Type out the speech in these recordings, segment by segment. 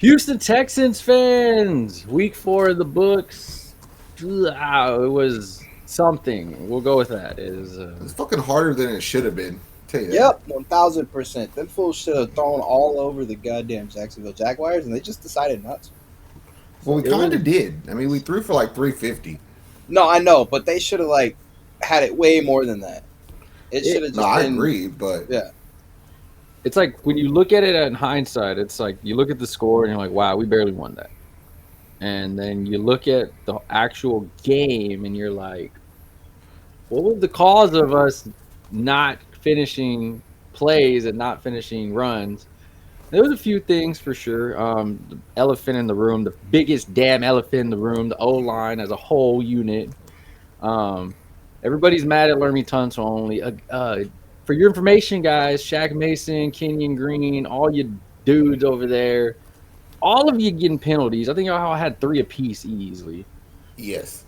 Houston Texans fans, week 4 of the books. Wow, it was something. We'll go with that. It's fucking harder than it should have been. Tell you that. Yep, 1,000%. Them fools should have thrown all over the goddamn Jacksonville Jaguars, and they just decided not to. Well, we So, It kind was of did. I mean, we threw for like 350. no, I know, but they should have had it way more than that. It should it, have No, just I been, agree, but yeah. it's like when you look at it in hindsight, it's like you look at the score and you're like, wow, we barely won that. And then you look at the actual game and you're like, what was the cause of us not finishing plays and not finishing runs? There was a few things for sure. The elephant in the room, the biggest damn elephant in the room, the O line as a whole unit. Um, Everybody's mad at Lermy Tunsil only. For your information, guys, Shaq Mason, Kenyon Green, all you dudes over there, all of you getting penalties. I think y'all had 3 apiece easily. yes.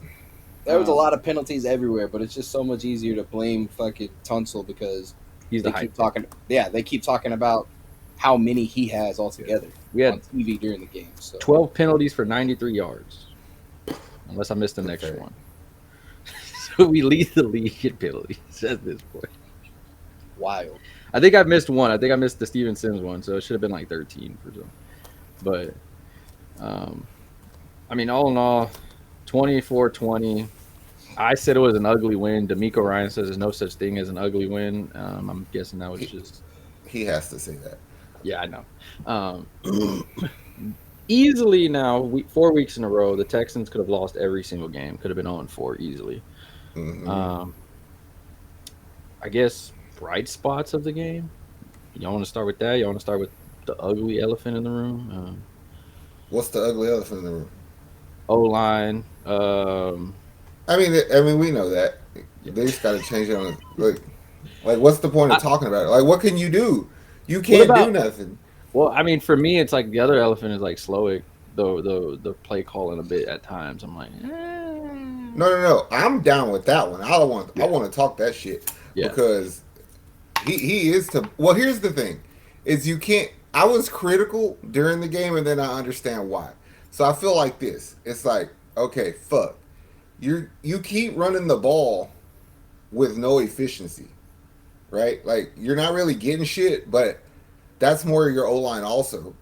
There was a Um, lot of penalties everywhere, but it's just so much easier to blame fucking Tunsil because he's the they keep hype. talking. Yeah, they keep talking about how many he has altogether We had on TV during the game. So 12 penalties for 93 yards, unless I missed an extra Okay. one. So we lead the league in penalties at this point. wild. I think I missed one. I think I missed the Steven Sims one, so it should have been like 13 for some. But, um, I mean, all in all, 24-20. I said it was an ugly win. D'Amico Ryan says there's no such thing as an ugly win. I'm guessing that was He, just, he has to say that. yeah, I know. Easily now, 4 weeks in a row, the Texans could have lost every single game. Could have been 0-4 easily. Hmm. Um, I guess bright spots of the game. Y'all want to start with that? Y'all want to start with the ugly elephant in the room? What's the ugly elephant in the room? O line. I mean, we know that. Yeah. They just got to change it on. Like, what's the point of I, talking about it? Like, what can you do? You what can't do about? nothing. Well, I mean, for me, it's like the other elephant is like Slowick, the play calling a bit at times. I'm like, No, no, no. I'm down with that one. I don't want. I yeah, want to talk that shit yeah, because he is to. Well, here's the thing: is you can't. I was critical during the game, and then I understand why. So I feel like this. It's like, okay, fuck. You keep running the ball with no efficiency, right? Like you're not really getting shit, but that's more your O line also.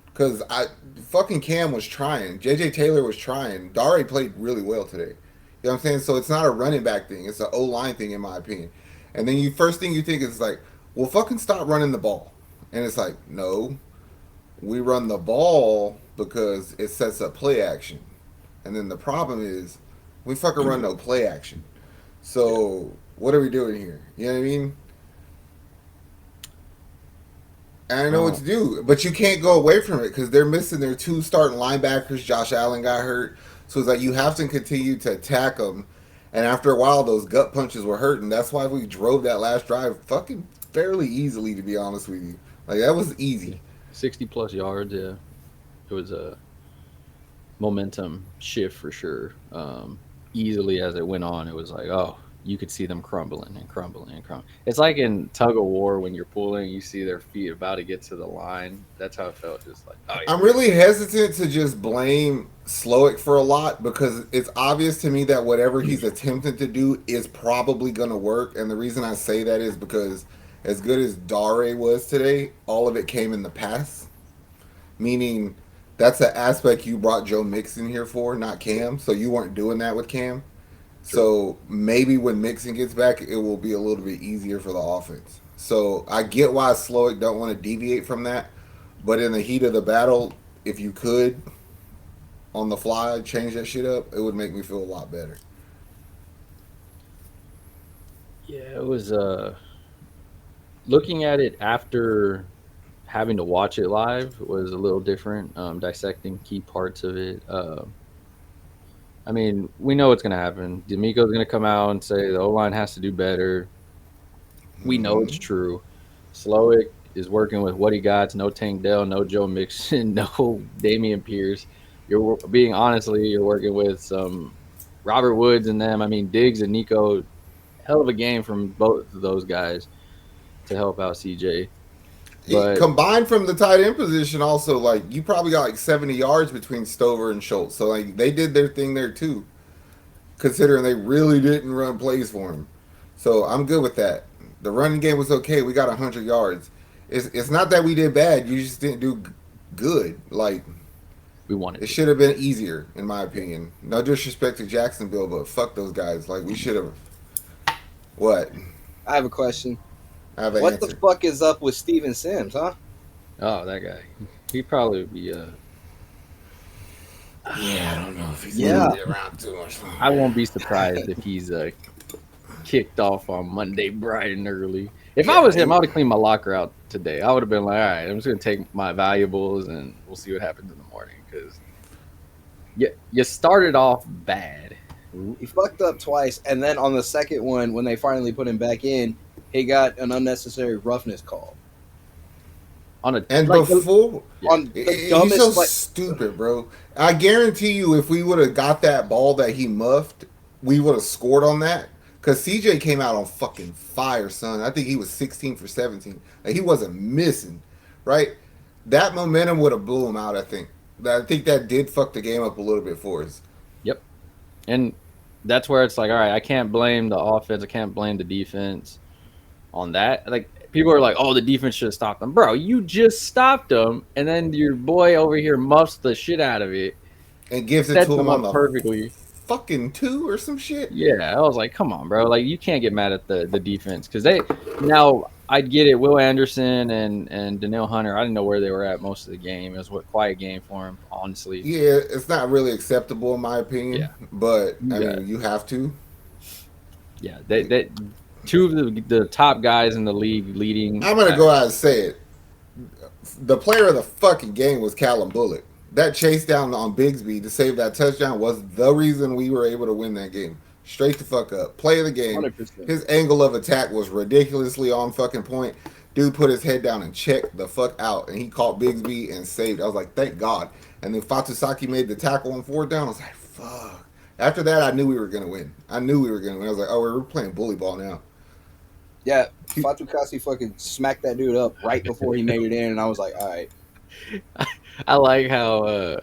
Because I fucking Cam was trying, JJ Taylor was trying, Dare played really well today. You know what I'm saying? So it's not a running back thing; it's an O line thing, in my opinion. And then you first thing you think is like, well, fucking stop running the ball. And it's like, no, we run the ball because it sets up play action. And then the problem is, we fucking run no play action. yeah, So what are we doing here? You know what I mean? And I know what uh, to do, but you can't go away from it because they're missing their 2 starting linebackers. Josh Allen got hurt, so it's like you have to continue to attack them. And after a while, those gut punches were hurting. That's why we drove that last drive fucking fairly easily, to be honest with you. Like that was yeah. easy. 60+ yards. Yeah, it was a momentum shift for sure. Easily as it went on, it was like, oh, you could see them crumbling and crumbling and crumbling. It's like in tug of war when you're pulling, you see their feet about to get to the line. That's how it felt. Just like, oh yeah, I'm really hesitant to just blame Slowick for a lot because it's obvious to me that whatever he's attempting to do is probably going to work. And the reason I say that is because as good as Dare was today, all of it came in the pass. Meaning that's an aspect you brought Joe Mixon here for, not Cam. So you weren't doing that with Cam. true. So maybe when Mixon gets back, it will be a little bit easier for the offense. So I get why Slowick don't want to deviate from that, but in the heat of the battle, if you could on the fly change that shit up, it would make me feel a lot better. Yeah, it was. Looking at it after having to watch it live was a little different. Dissecting key parts of it. I mean, we know what's going to happen. D'Amico's going to come out and say the O line has to do better. We know it's Mm-hmm. true. Slowick is working with what he got. No Tank Dell, no Joe Mixon, no Damian Pierce. You're being honestly, you're working with some Robert Woods and them. I mean, Diggs and Nico, hell of a game from both of those guys to help out CJ. But Combined from the tight end position, also like you probably got like 70 yards between Stover and Schultz. So like they did their thing there too, considering they really didn't run plays for him. So I'm good with that. The running game was okay. We got 100 yards. It's not that we did bad. You just didn't do good. Like we wanted it to. should have been easier, in my opinion. No disrespect to Jacksonville, but fuck those guys. Like we should have. What? I have a question. I have an What answer. the fuck is up with Steven Sims, huh? Oh, that guy. He'd probably be Yeah, I don't know if he's Yeah. gonna be around too much. I won't be surprised if he's kicked off on Monday bright and early. If I was him, I would have cleaned my locker out today. I would have been like, all right, I'm just gonna take my valuables and we'll see what happens in the morning. Because you started off bad. He fucked up twice, and then on the second one, when they finally put him back in, he got an unnecessary roughness call. On a And like, before, On the he's dumbest, so like, stupid, bro. I guarantee you, if we would have got that ball that he muffed, we would have scored on that. Cause CJ came out on fucking fire, son. I think he was 16 for 17. Like, he wasn't missing, right? That momentum would have blew him out. I think that did fuck the game up a little bit for us. Yep. And that's where it's like, all right, I can't blame the offense. I can't blame the defense on that. Like, people are like, oh, the defense should have stopped them. Bro, you just stopped them, and then your boy over here muffs the shit out of it. And gives it Sets to him them on up the perfectly. fucking 2 or some shit. Yeah, I was like, come on, bro. Like, you can't get mad at the defense. Because now, I'd get it. Will Anderson and Danielle Hunter, I didn't know where they were at most of the game. It was a quiet game for him, honestly. Yeah, it's not really acceptable in my opinion. Yeah. But I Yeah. mean, you have to. Yeah, they two of the top guys in the league leading. I'm gonna go out and say it. The player of the fucking game was Callum Bullock. That chase down on Bigsby to save that touchdown was the reason we were able to win that game. Straight the fuck up. Play of the game. 100%. His angle of attack was ridiculously on fucking point. Dude put his head down and checked the fuck out, and he caught Bigsby and saved. I was like, thank God. And then Fatusaki made the tackle on 4th down. I was like, fuck. After that, I knew we were gonna win. I was like, oh, we're playing bully ball now. Yeah, Fatukasi fucking smacked that dude up right before he made it in, and I was like, all right. I like how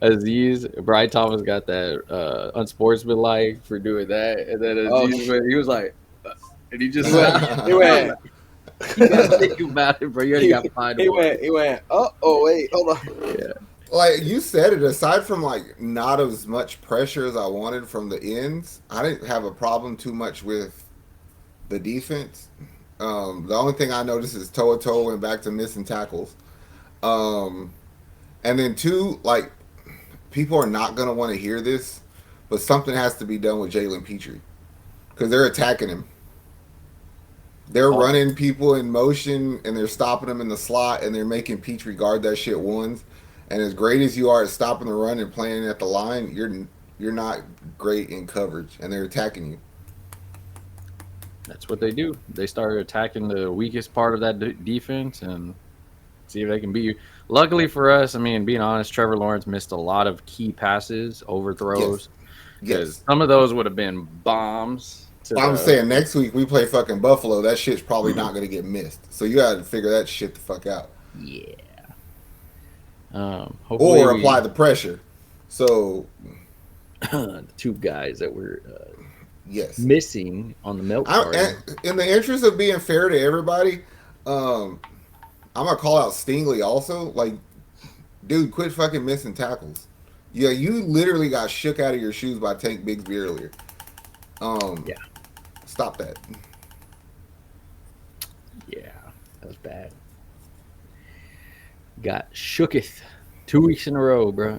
Aziz Brian Thomas got that unsportsmanlike for doing that, and then Aziz he was like, and he just He went. You gotta think about it, bro. You already got fined. He went. Oh wait, hold on. Yeah, Like you said it, aside from like not as much pressure as I wanted from the ends, I didn't have a problem too much with the defense. The only thing I noticed is toe went back to missing tackles. And then 2, like people are not gonna want to hear this, but something has to be done with Jalen Petrie because they're attacking him. They're running people in motion and they're stopping them in the slot and they're making Petrie guard that shit ones. And as great as you are at stopping the run and playing at the line, you're not great in coverage and they're attacking you. that's what they do. They started attacking the weakest part of that defense and see if they can beat you. Luckily for us, I mean, being honest, Trevor Lawrence missed a lot of key passes, overthrows. Yes. Some of those would have been bombs. I'm saying next week we play fucking Buffalo. That shit's probably not going to get missed. So you got to figure that shit the fuck out. Yeah. Or apply the pressure. So the 2 guys that were yes, missing on the milk carton. in the interest of being fair to everybody, I'm gonna call out Stingley also. Like, dude, quit fucking missing tackles. Yeah, you literally got shook out of your shoes by Tank Bigsby earlier. Yeah. Stop that. Yeah, that was bad. Got shooketh 2 weeks in a row, bro.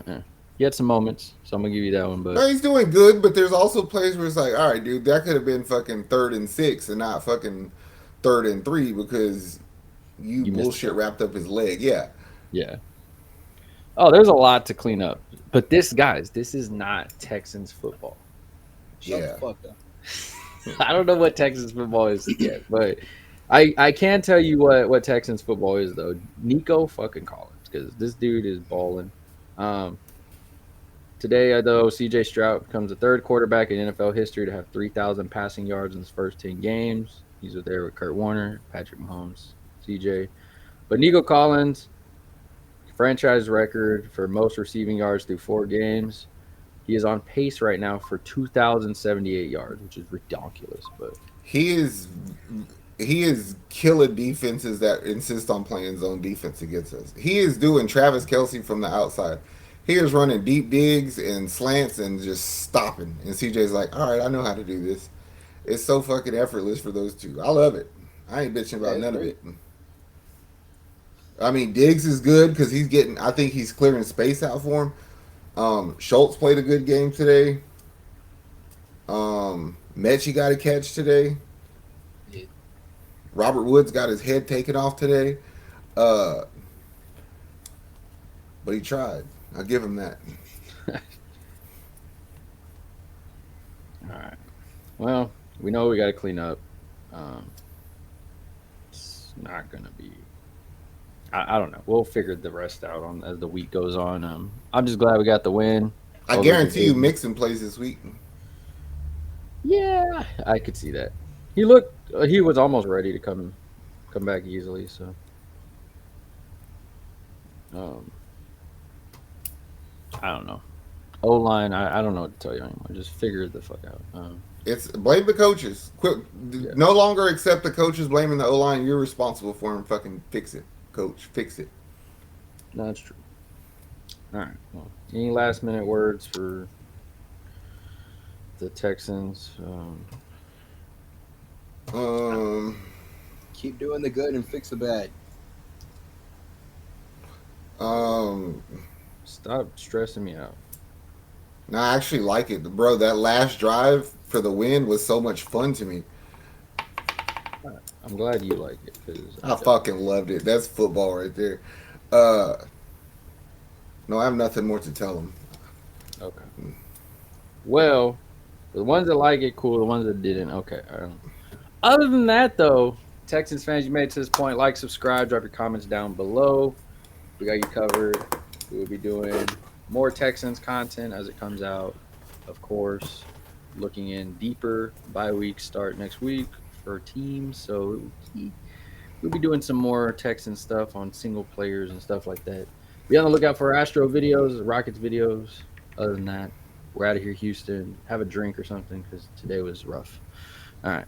He had some moments, so I'm gonna give you that one. But No, he's doing good, but there's also plays where it's like, all right, dude, that could have been fucking 3rd and 6 and not fucking 3rd and 3 because you bullshit wrapped up his leg. Yeah. Yeah. Oh, there's a lot to clean up. But this is not Texans football. Shut the fuck up. I don't know what Texans football is yet, but I can tell you what Texans football is though. Nico fucking Collins, because this dude is balling. Today, though, CJ Stroud becomes the 3rd quarterback in NFL history to have 3,000 passing yards in his first 10 games. He's there with Kurt Warner, Patrick Mahomes, CJ. But Nico Collins, franchise record for most receiving yards through 4 games. He is on pace right now for 2,078 yards, which is ridiculous. But He is he is killing defenses that insist on playing zone defense against us. He is doing Travis Kelsey from the outside. He is running deep digs and slants and just stopping. And CJ's like, all right, I know how to do this. It's so fucking effortless for those two. I love it. I ain't bitching about none of it. I mean, Diggs is good because he's getting. I think he's clearing space out for him. Schultz played a good game today. Mechie got a catch today. Yeah. Robert Woods got his head taken off today. But he tried. I'll give him that. all right. Well, we know we got to clean up. It's not gonna be. I don't know. We'll figure the rest out on as the week goes on. I'm just glad we got the win. I over guarantee you the- Mixon plays this week. Yeah, I could see that. He looked. He was almost ready to come back easily. So, I don't know. O-line, I don't know what to tell you anymore. Just figure it the fuck out. It's blame the coaches. Quit. Yeah. No longer accept the coaches blaming the O line. You're responsible for him. Fucking fix it, coach. Fix it. No, that's true. All right. Well, any last minute words for the Texans? Keep doing the good and fix the bad. Stop stressing me out. No, I actually like it, bro. That last drive for the win was so much fun to me. I'm glad you like it because I fucking loved it. That's football right there. No, I have nothing more to tell them. Okay. Well, the ones that like it, cool. The ones that didn't, okay. Other than that, though, Texans fans, you made it to this point. Like, subscribe, drop your comments down below. We got you covered. We will be doing more Texans content as it comes out. Of course, looking in deeper. Bye week start next week for teams. So we'll be doing some more Texans stuff on single players and stuff like that. Be on the lookout for Astro videos, Rockets videos. Other than that, we're out of here, Houston. Have a drink or something because today was rough. All right.